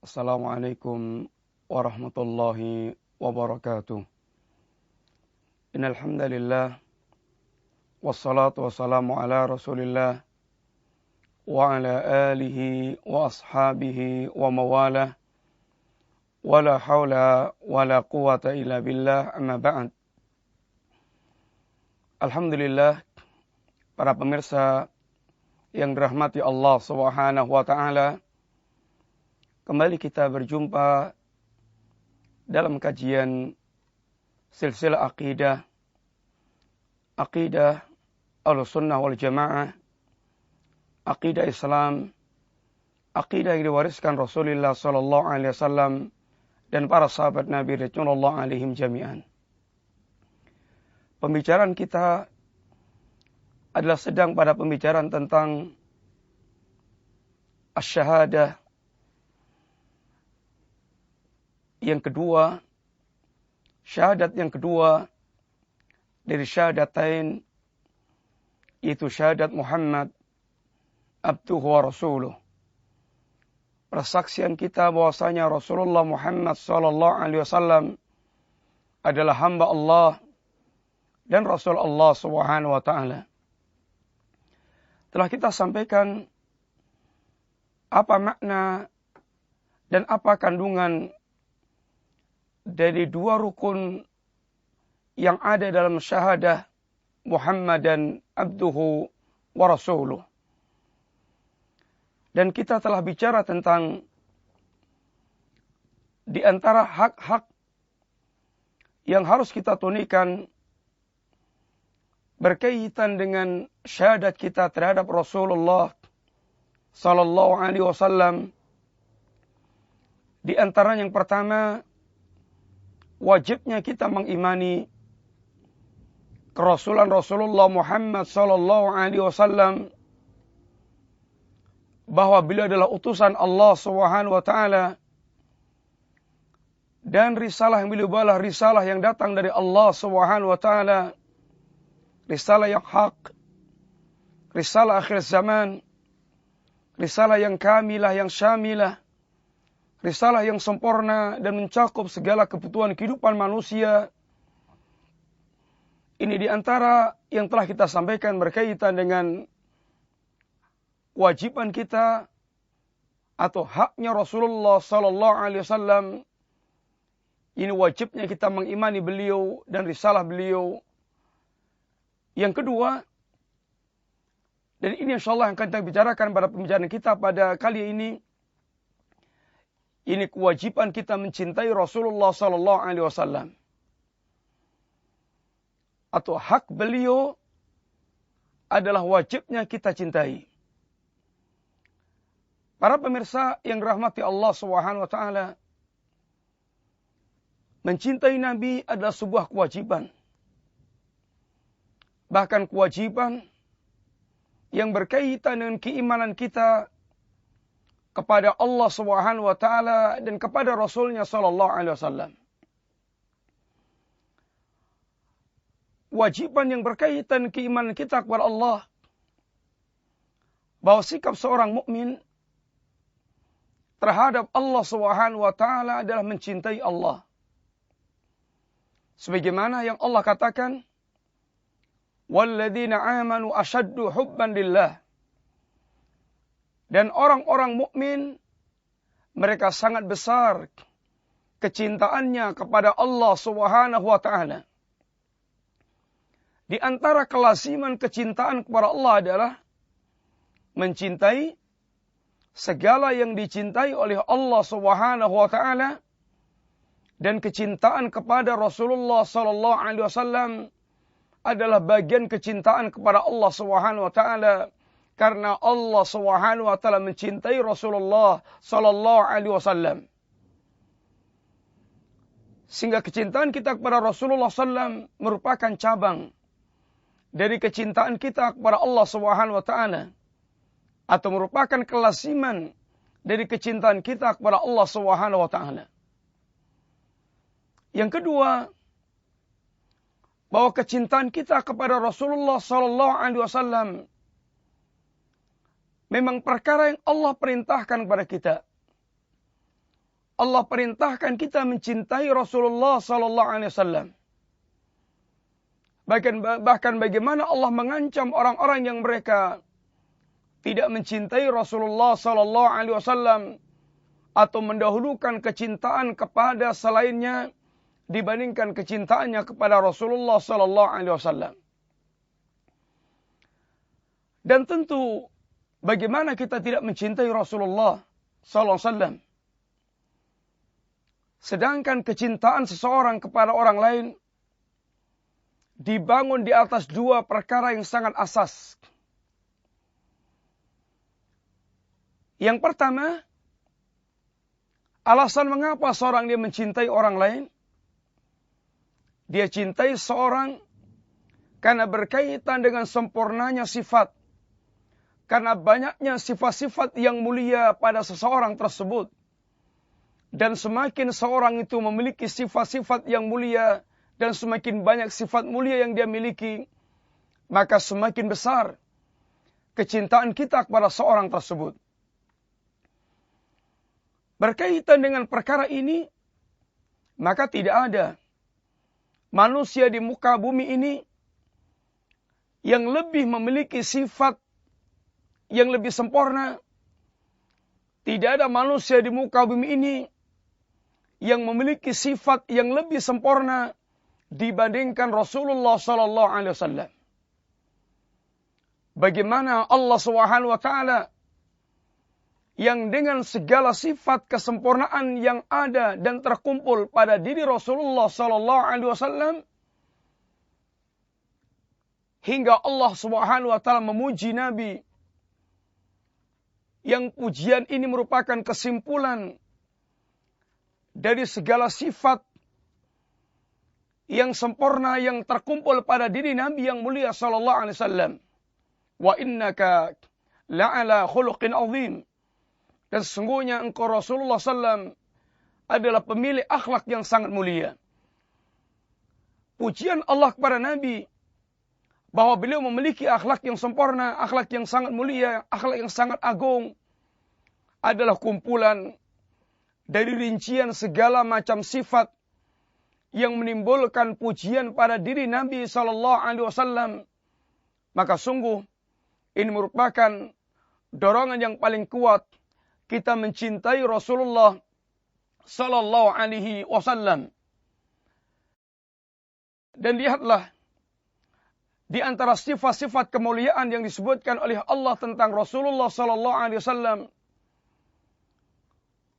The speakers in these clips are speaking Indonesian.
Assalamualaikum warahmatullahi wabarakatuh. Innal hamdalillah wassalatu wassalamu ala Rasulillah wa ala alihi wa ashabihi wa mawalah wala haula wala quwata illa billah, amma ba'd. Alhamdulillah, para pemirsa yang dirahmati Allah Subhanahu wa taala, kembali kita berjumpa dalam kajian silsilah akidah Ahlussunnah wal Jamaah, akidah Islam, akidah yang diwariskan Rasulullah sallallahu alaihi wasallam dan para sahabat Nabi radhiyallahu alaihim jami'an. Pembicaraan kita adalah sedang pada pembicaraan tentang asy-syahadah yang kedua, syahadat yang kedua dari syahadatain, yaitu syahadat Muhammad abduhu wa rasuluh. Persaksian kita bahwasanya Rasulullah Muhammad sallallahu alaihi wasallam adalah hamba Allah dan Rasul Allah Subhanahu wa taala. Telah kita sampaikan apa makna dan apa kandungan dari dua rukun yang ada dalam syahadah Muhammadan abduhu wa rasuluh. Dan kita telah bicara tentang di antara hak-hak yang harus kita tunaikan berkaitan dengan syahadat kita terhadap Rasulullah sallallahu alaihi wasallam. Di antara yang pertama, wajibnya kita mengimani kerasulan Rasulullah Muhammad sallallahu alaihi wasallam, bahwa beliau adalah utusan Allah Subhanahu wa taala dan risalah yang beliau bawa risalah yang datang dari Allah Subhanahu wa taala, risalah yang hak, risalah akhir zaman, risalah yang kamilah, yang syamilah, risalah yang sempurna dan mencakup segala kebutuhan kehidupan manusia. Ini di antara yang telah kita sampaikan berkaitan dengan kewajiban kita atau haknya Rasulullah sallallahu alaihi wasallam. Ini wajibnya kita mengimani beliau dan risalah beliau. Yang kedua, dan ini insyaallah yang akan kita bicarakan pada pembicaraan kita pada kali ini kewajiban kita mencintai Rasulullah sallallahu alaihi wasallam. Atau hak beliau adalah wajibnya kita cintai. Para pemirsa yang dirahmati Allah Subhanahu wa taala, mencintai Nabi adalah sebuah kewajiban. Bahkan kewajiban yang berkaitan dengan keimanan kita kepada Allah Subhanahu wa taala dan kepada Rasulnya sallallahu alaihi wasallam. Kewajiban yang berkaitan keimanan kita kepada Allah, bahwa sikap seorang mukmin terhadap Allah Subhanahu wa taala adalah mencintai Allah. Sebagaimana yang Allah katakan, walladzina amanu asyaddu hubban lillah. Dan orang-orang mukmin, mereka sangat besar kecintaannya kepada Allah Subhanahu wa taala. Di antara kelasiman kecintaan kepada Allah adalah mencintai segala yang dicintai oleh Allah Subhanahu wa taala, dan kecintaan kepada Rasulullah sallallahu alaihi wasallam adalah bagian kecintaan kepada Allah Subhanahu wa taala, karena Allah Subhanahu wa taala mencintai Rasulullah sallallahu alaihi wasallam. Sehingga kecintaan kita kepada Rasulullah sallam merupakan cabang dari kecintaan kita kepada Allah Subhanahu wa taala, atau merupakan kelasiman dari kecintaan kita kepada Allah Subhanahu wa taala. Yang kedua, bahwa kecintaan kita kepada Rasulullah sallallahu alaihi wasallam memang perkara yang Allah perintahkan kepada kita. Allah perintahkan kita mencintai Rasulullah sallallahu alaihi wasallam. Bahkan bagaimana Allah mengancam orang-orang yang mereka tidak mencintai Rasulullah sallallahu alaihi wasallam atau mendahulukan kecintaan kepada selainnya dibandingkan kecintaannya kepada Rasulullah sallallahu alaihi wasallam. Dan tentu bagaimana kita tidak mencintai Rasulullah sallallahu alaihi wasallam sedangkan kecintaan seseorang kepada orang lain dibangun di atas dua perkara yang sangat asas. Yang pertama, alasan mengapa seorang dia mencintai orang lain. Dia cintai seorang karena berkaitan dengan sempurnanya sifat. Karena banyaknya sifat-sifat yang mulia pada seseorang tersebut. Dan semakin seorang itu memiliki sifat-sifat yang mulia dan semakin banyak sifat mulia yang dia miliki, maka semakin besar kecintaan kita kepada seorang tersebut. Berkaitan dengan perkara ini, maka tidak ada manusia di muka bumi ini yang lebih memiliki sifat yang lebih sempurna. Tidak ada manusia di muka bumi ini yang memiliki sifat yang lebih sempurna dibandingkan Rasulullah sallallahu alaihi wasallam. Bagaimana Allah Subhanahu wa taala yang dengan segala sifat kesempurnaan yang ada dan terkumpul pada diri Rasulullah sallallahu alaihi wasallam hingga Allah Subhanahu wa taala memuji Nabi yang pujian ini merupakan kesimpulan dari segala sifat yang sempurna yang terkumpul pada diri Nabi yang mulia sallallahu alaihi wasallam. Wa innaka la'ala khuluqin azim. Dan sesungguhnya engkau Rasulullah sallam adalah pemilik akhlak yang sangat mulia. Pujian Allah kepada Nabi bahwa beliau memiliki akhlak yang sempurna, akhlak yang sangat mulia, akhlak yang sangat agung adalah kumpulan dari rincian segala macam sifat yang menimbulkan pujian pada diri Nabi sallallahu alaihi wasallam. Maka sungguh ini merupakan dorongan yang paling kuat kita mencintai Rasulullah sallallahu alaihi wasallam. Dan lihatlah di antara sifat-sifat kemuliaan yang disebutkan oleh Allah tentang Rasulullah sallallahu alaihi wasallam,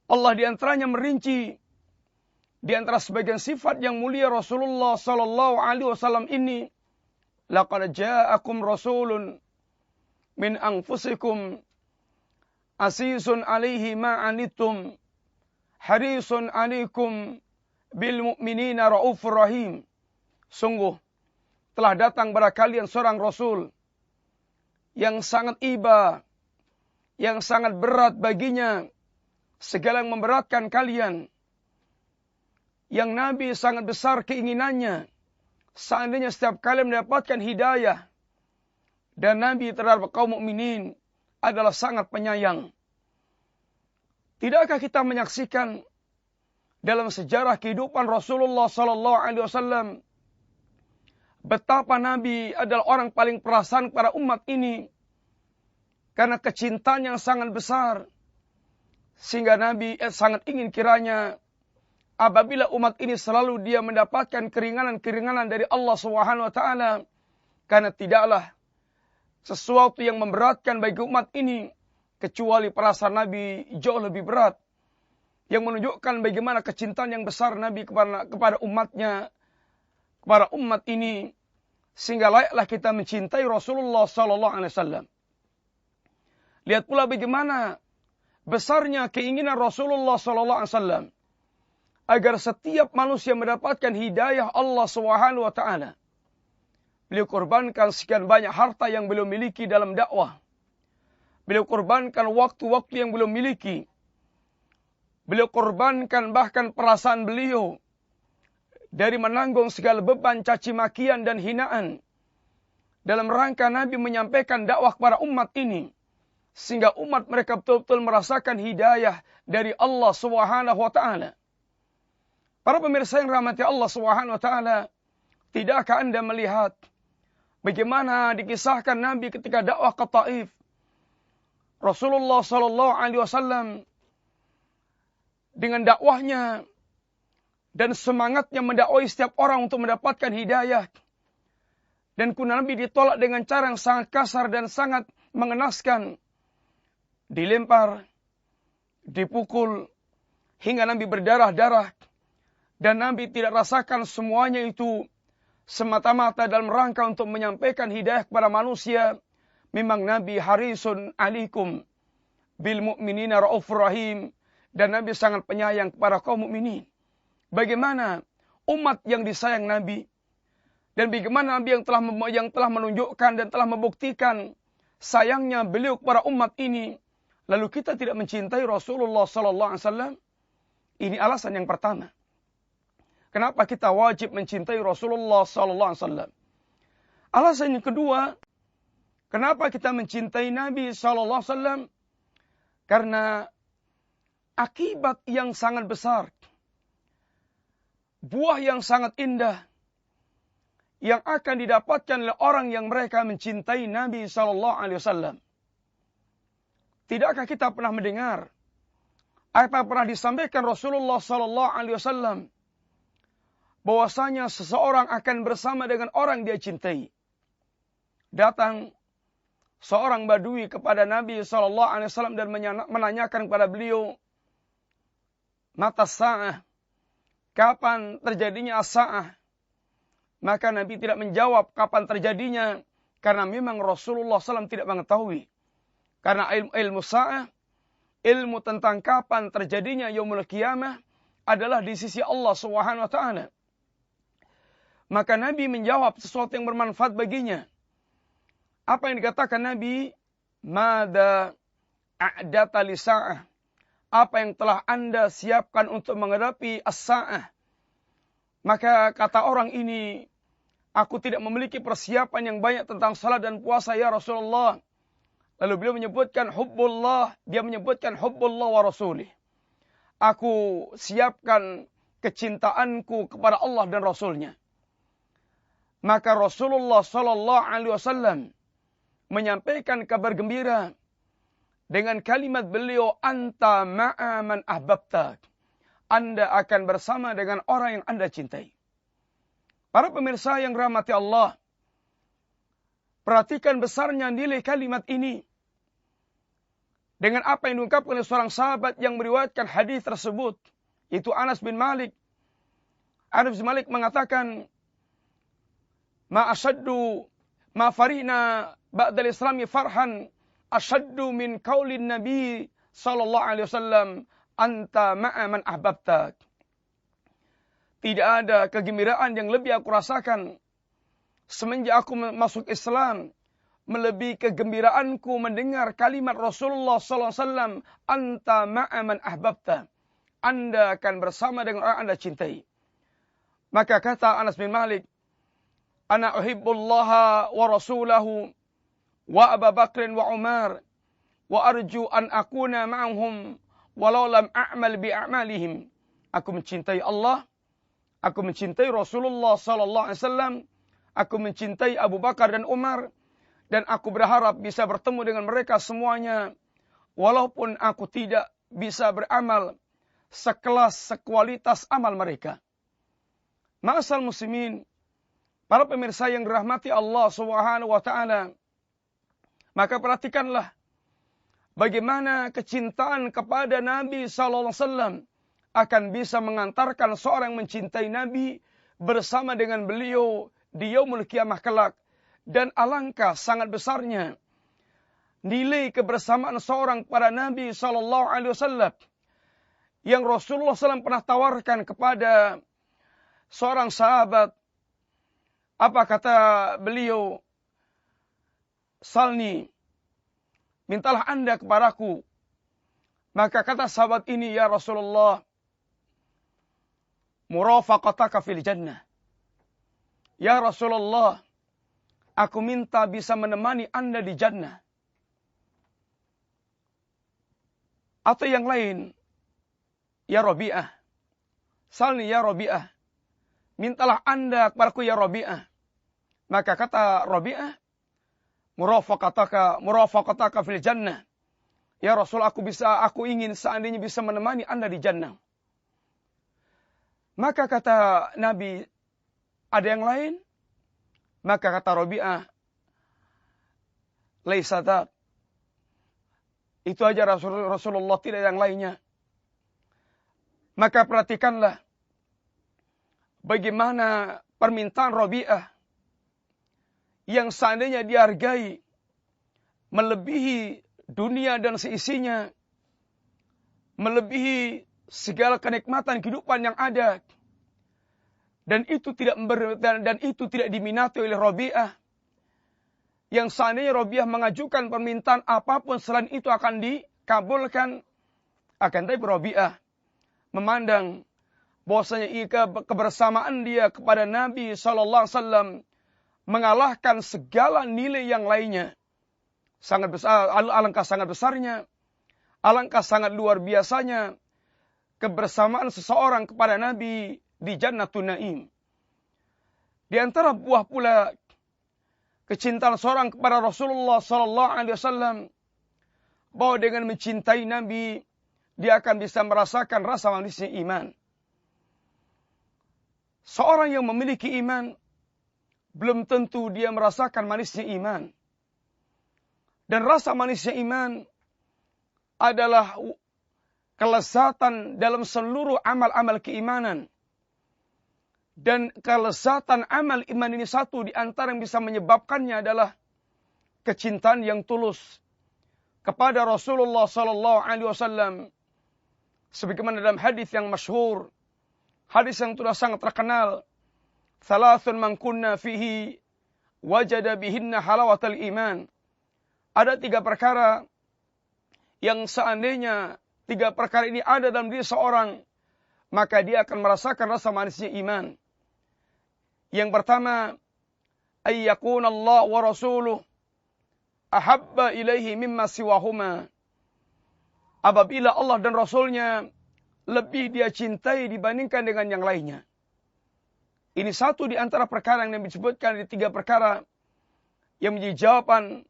Allah di antaranya merinci di antara sebagian sifat yang mulia Rasulullah sallallahu alaihi wasallam ini, laqad ja'akum rasulun min anfusikum azizun alaihi ma anittum harisun alaikum bil mu'minina raufur rahim. Sungguh telah datang kepada kalian seorang rasul yang sangat iba, yang sangat berat baginya segala yang memberatkan kalian. Yang Nabi sangat besar keinginannya seandainya setiap kali mendapatkan hidayah. Dan Nabi terhadap kaum mukminin adalah sangat penyayang. Tidakkah kita menyaksikan dalam sejarah kehidupan Rasulullah sallallahu alaihi wasallam betapa Nabi adalah orang paling perasaan kepada umat ini karena kecintaan yang sangat besar, sehingga Nabi sangat ingin kiranya apabila umat ini selalu dia mendapatkan keringanan-keringanan dari Allah Subhanahu wa taala, karena tidaklah sesuatu yang memberatkan bagi umat ini kecuali perasaan Nabi jauh lebih berat, yang menunjukkan bagaimana kecintaan yang besar Nabi kepada umatnya, kepada umat ini, sehingga layaklah kita mencintai Rasulullah sallallahu alaihi wasallam. Lihat pula bagaimana besarnya keinginan Rasulullah sallallahu alaihi wasallam agar setiap manusia mendapatkan hidayah Allah Subhanahu wa taala. Beliau korbankan sekian banyak harta yang beliau miliki dalam dakwah. Beliau korbankan waktu-waktu yang beliau miliki. Beliau korbankan bahkan perasaan beliau dari menanggung segala beban caci makian dan hinaan dalam rangka Nabi menyampaikan dakwah kepada umat ini, sehingga umat mereka betul-betul merasakan hidayah dari Allah Subhanahu wa taala. Para pemirsa yang rahmati Allah Subhanahu wa taala, tidakkah Anda melihat bagaimana dikisahkan Nabi ketika dakwah ke Taif? Rasulullah sallallahu alaihi wasallam dengan dakwahnya dan semangatnya mendakwai setiap orang untuk mendapatkan hidayah. Dan Nabi ditolak dengan cara yang sangat kasar dan sangat mengenaskan. Dilempar, dipukul, hingga Nabi berdarah-darah. Dan Nabi tidak rasakan semuanya itu semata-mata dalam rangka untuk menyampaikan hidayah kepada manusia. Memang Nabi harisun alikum bil mu'minina raufur rahim. Dan Nabi sangat penyayang kepada kaum mukminin. Bagaimana umat yang disayang Nabi, dan bagaimana Nabi yang telah menunjukkan dan telah membuktikan sayangnya beliau kepada umat ini, lalu kita tidak mencintai Rasulullah sallallahu alaihi wasallam? Ini alasan yang pertama. Kenapa kita wajib mencintai Rasulullah sallallahu alaihi wasallam? Alasan yang kedua, kenapa kita mencintai Nabi sallallahu alaihi wasallam? Karena akibat yang sangat besar, buah yang sangat indah yang akan didapatkan oleh orang yang mereka mencintai Nabi sallallahu alaihi wasallam. Tidakkah kita pernah mendengar apa yang pernah disampaikan Rasulullah sallallahu alaihi wasallam bahwasanya seseorang akan bersama dengan orang dia cintai? Datang seorang badui kepada Nabi sallallahu alaihi wasallam dan menanyakan kepada beliau, "Mata sa'ah?" Kapan terjadinya as-sa'ah? Maka Nabi tidak menjawab kapan terjadinya, karena memang Rasulullah SAW tidak mengetahui. Karena ilmu sa'ah, ilmu tentang kapan terjadinya yaumul qiyamah adalah di sisi Allah Subhanahu wa taala. Maka Nabi menjawab sesuatu yang bermanfaat baginya. Apa yang dikatakan Nabi? Mada a'data li sa'ah? Apa yang telah Anda siapkan untuk menghadapi as-sa'ah? Maka kata orang ini, aku tidak memiliki persiapan yang banyak tentang salat dan puasa ya Rasulullah. Lalu beliau menyebutkan hubbullah, dia menyebutkan hubbullah wa rasulih. Aku siapkan kecintaanku kepada Allah dan Rasulnya. Maka Rasulullah sallallahu alaihi wasallam menyampaikan kabar gembira dengan kalimat beliau, anta ma'a man ahbabta. Anda akan bersama dengan orang yang Anda cintai. Para pemirsa yang rahmati Allah, perhatikan besarnya nilai kalimat ini. Dengan apa yang diungkapkan oleh seorang sahabat yang meriwayatkan hadis tersebut, yaitu Anas bin Malik. Anas bin Malik mengatakan, ma farina ba'dal islami farhan asyaddu min qaulin Nabi sallallahu alaihi wasallam, anta ma'a man ahbabta. Tidak ada kegembiraan yang lebih aku rasakan semenjak aku masuk Islam melebihi kegembiraanku mendengar kalimat Rasulullah sallallahu alaihi wasallam, anta ma'a man ahbabta. Anda akan bersama dengan orang Anda cintai. Maka kata Anas bin Malik, ana uhibbullaha wa rasulahu wa Abu Bakr wa Umar wa arju an akuna ma'ahum walau lam a'mal bi a'malihim. Aku mencintai Allah, aku mencintai Rasulullah sallallahu alaihi wasallam, aku mencintai Abu Bakar dan Umar, dan aku berharap bisa bertemu dengan mereka semuanya walaupun aku tidak bisa beramal sekelas sekualitas amal mereka. Ma'asal muslimin, para pemirsa yang dirahmati Allah Subhanahu wa taala, maka perhatikanlah bagaimana kecintaan kepada Nabi sallallahu alaihi wasallam akan bisa mengantarkan seorang yang mencintai Nabi bersama dengan beliau di yaumul qiyamah kelak. Dan alangkah sangat besarnya nilai kebersamaan seorang kepada Nabi sallallahu alaihi wasallam yang Rasulullah SAW pernah tawarkan kepada seorang sahabat. Apa kata beliau? Salni, mintalah Anda kepadaku. Maka kata sahabat ini, ya Rasulullah, murafaqataka fil jannah. Ya Rasulullah, aku minta bisa menemani Anda di jannah. Atau yang lain, ya Rabi'ah, salni ya Rabi'ah, mintalah anda kepadaku ya Rabi'ah. Maka kata Rabi'ah, murafaqataka fil jannah. Ya Rasul, aku ingin seandainya bisa menemani anda di jannah. Maka kata Nabi, ada yang lain? Maka kata Rabi'ah, laisa dzak. Itu aja Rasulullah, tidak yang lainnya. Maka perhatikanlah bagaimana permintaan Rabi'ah yang seandainya dihargai melebihi dunia dan seisinya, melebihi segala kenikmatan kehidupan yang ada, dan itu tidak diminati oleh Rabi'ah, yang seandainya Rabi'ah mengajukan permintaan apapun selain itu akan dikabulkan. Akan tapi Rabi'ah memandang bahwasanya kebersamaan dia kepada Nabi SAW mengalahkan segala nilai yang lainnya. Sangat besar, alangkah sangat besarnya, alangkah sangat luar biasanya kebersamaan seseorang kepada Nabi di Jannatun Naim. Di antara buah pula kecintaan seorang kepada Rasulullah SAW, bahwa dengan mencintai Nabi, dia akan bisa merasakan rasa manisnya iman. Seorang yang memiliki iman, belum tentu dia merasakan manisnya iman. Dan rasa manisnya iman adalah kelezatan dalam seluruh amal-amal keimanan. Dan kelezatan amal iman ini satu di antara yang bisa menyebabkannya adalah kecintaan yang tulus kepada Rasulullah SAW. Sebagaimana dalam hadis yang masyhur, hadis yang sudah sangat terkenal, Thalathun man kunna fihi wajada bihinna halawatal iman. Ada 3 perkara yang seandainya 3 perkara ini ada dalam diri seorang, maka dia akan merasakan rasa manisnya iman. Yang pertama, ayyakuna Allah wa rasuluh ahabba ilaihi mimma siwahuma. Apabila Allah dan Rasulnya lebih dia cintai dibandingkan dengan yang lainnya. Ini satu di antara perkara yang disebutkan di 3 perkara yang menjadi jawaban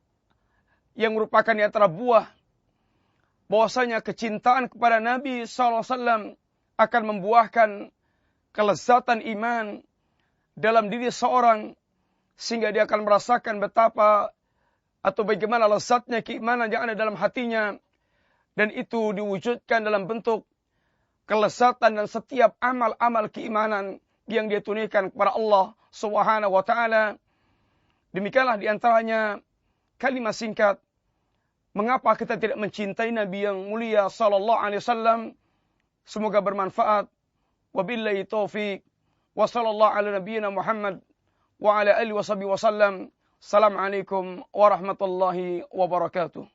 yang merupakan di antara buah bahwasanya kecintaan kepada Nabi SAW akan membuahkan kelezatan iman dalam diri seorang, sehingga dia akan merasakan betapa atau bagaimana lezatnya keimanan yang ada dalam hatinya, dan itu diwujudkan dalam bentuk kelezatan dan setiap amal-amal keimanan yang dia tunaikan kepada Allah Subhanahu wa taala. Demikianlah di antaranya kalimat singkat mengapa kita tidak mencintai Nabi yang mulia sallallahu alaihi wasallam. Semoga bermanfaat. Wabillahi taufik. Wa sallallahu ala nabiyyina Muhammad wa ala alihi washabihi wasallam. Assalamualaikum warahmatullahi wabarakatuh.